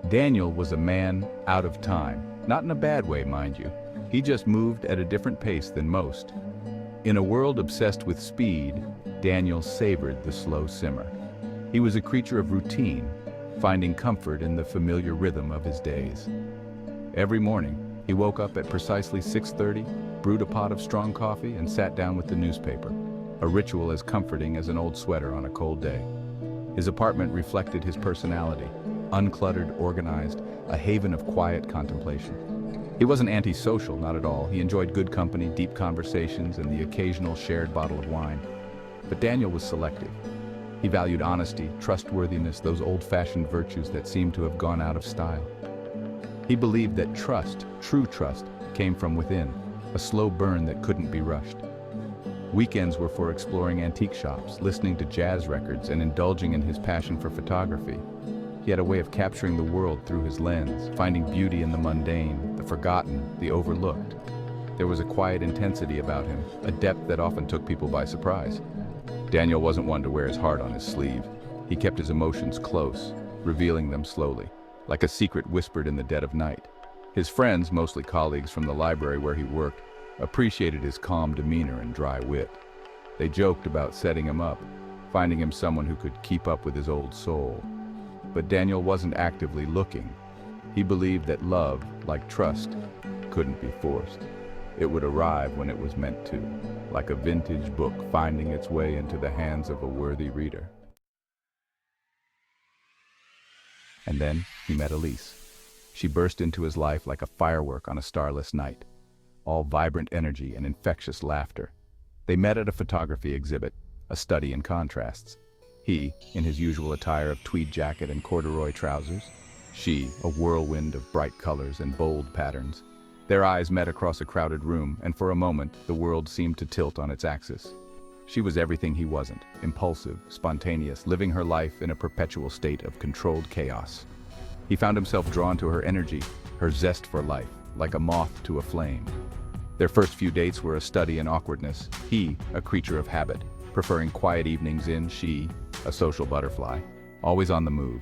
Daniel was a man out of time, not in a bad way, mind you. He just moved at a different pace than most. In a world obsessed with speed, Daniel savored the slow simmer. He was a creature of routine, finding comfort in the familiar rhythm of his days. Every morning, he woke up at precisely 6:30, brewed a pot of strong coffee, and sat down with the newspaper, a ritual as comforting as an old sweater on a cold day. His apartment reflected his personality, uncluttered, organized, a haven of quiet contemplation. He wasn't antisocial, not at all. He enjoyed good company, deep conversations, and the occasional shared bottle of wine. But Daniel was selective. He valued honesty, trustworthiness, those old-fashioned virtues that seemed to have gone out of style. He believed that trust, true trust, came from within, a slow burn that couldn't be rushed. Weekends were for exploring antique shops, listening to jazz records, and indulging in his passion for photography. He had a way of capturing the world through his lens, finding beauty in the mundane, the forgotten, the overlooked. There was a quiet intensity about him, a depth that often took people by surprise. Daniel wasn't one to wear his heart on his sleeve. He kept his emotions close, revealing them slowly, like a secret whispered in the dead of night. His friends, mostly colleagues from the library where he worked, appreciated his calm demeanor and dry wit. They joked about setting him up, finding him someone who could keep up with his old soul. But Daniel wasn't actively looking. He believed that love, like trust, couldn't be forced. It would arrive when it was meant to, like a vintage book finding its way into the hands of a worthy reader. And then he met Elise. She burst into his life like a firework on a starless night, all vibrant energy and infectious laughter. They met at a photography exhibit, a study in contrasts. He, in his usual attire of tweed jacket and corduroy trousers. She, a whirlwind of bright colors and bold patterns. Their eyes met across a crowded room, and for a moment, the world seemed to tilt on its axis. She was everything he wasn't, impulsive, spontaneous, living her life in a perpetual state of controlled chaos. He found himself drawn to her energy, her zest for life, like a moth to a flame. Their first few dates were a study in awkwardness, he, a creature of habit, preferring quiet evenings in, she, a social butterfly, always on the move,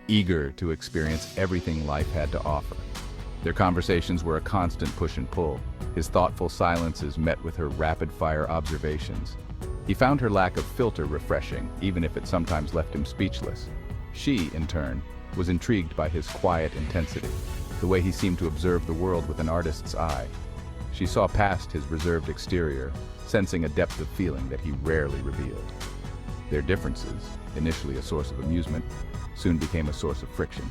eager to experience everything life had to offer. Their conversations were a constant push and pull, his thoughtful silences met with her rapid-fire observations. He found her lack of filter refreshing, even if it sometimes left him speechless. She, in turn, was intrigued by his quiet intensity, the way he seemed to observe the world with an artist's eye. She saw past his reserved exterior, sensing a depth of feeling that he rarely revealed. Their differences, initially a source of amusement, soon became a source of friction.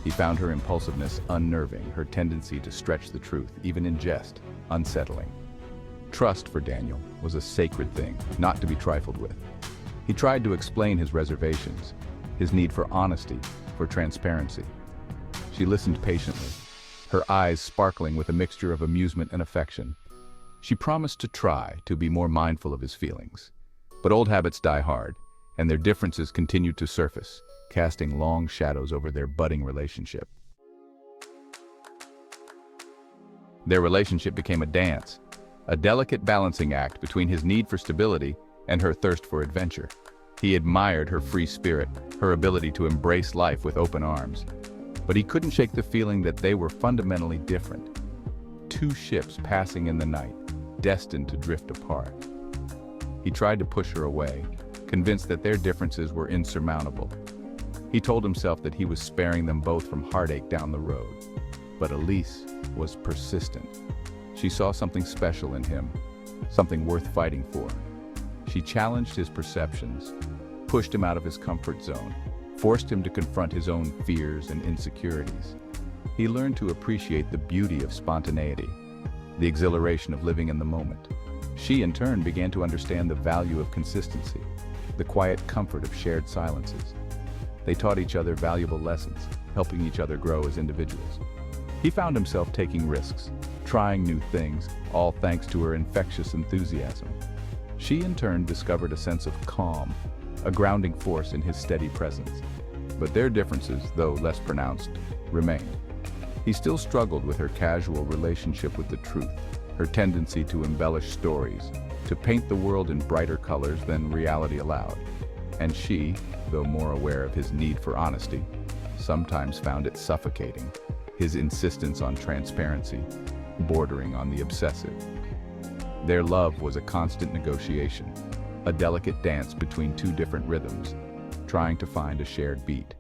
He found her impulsiveness unnerving, her tendency to stretch the truth, even in jest, unsettling. Trust for Daniel was a sacred thing, not to be trifled with. He tried to explain his reservations, his need for honesty, for transparency. She listened patiently, her eyes sparkling with a mixture of amusement and affection. She promised to try to be more mindful of his feelings. But old habits die hard, and their differences continued to surface, casting long shadows over their budding relationship. Their relationship became a dance, a delicate balancing act between his need for stability and her thirst for adventure. He admired her free spirit, her ability to embrace life with open arms. But he couldn't shake the feeling that they were fundamentally different. Two ships passing in the night, destined to drift apart. He tried to push her away, convinced that their differences were insurmountable. He told himself that he was sparing them both from heartache down the road. But Elise was persistent. She saw something special in him, something worth fighting for. She challenged his perceptions, pushed him out of his comfort zone, forced him to confront his own fears and insecurities. He learned to appreciate the beauty of spontaneity, the exhilaration of living in the moment. She, in turn, began to understand the value of consistency, the quiet comfort of shared silences. They taught each other valuable lessons, helping each other grow as individuals. He found himself taking risks, trying new things, all thanks to her infectious enthusiasm. She, in turn, discovered a sense of calm, a grounding force in his steady presence. But their differences, though less pronounced, remained. He still struggled with her casual relationship with the truth, her tendency to embellish stories, to paint the world in brighter colors than reality allowed. And she, though more aware of his need for honesty, sometimes found it suffocating, his insistence on transparency, bordering on the obsessive. Their love was a constant negotiation, a delicate dance between two different rhythms, trying to find a shared beat.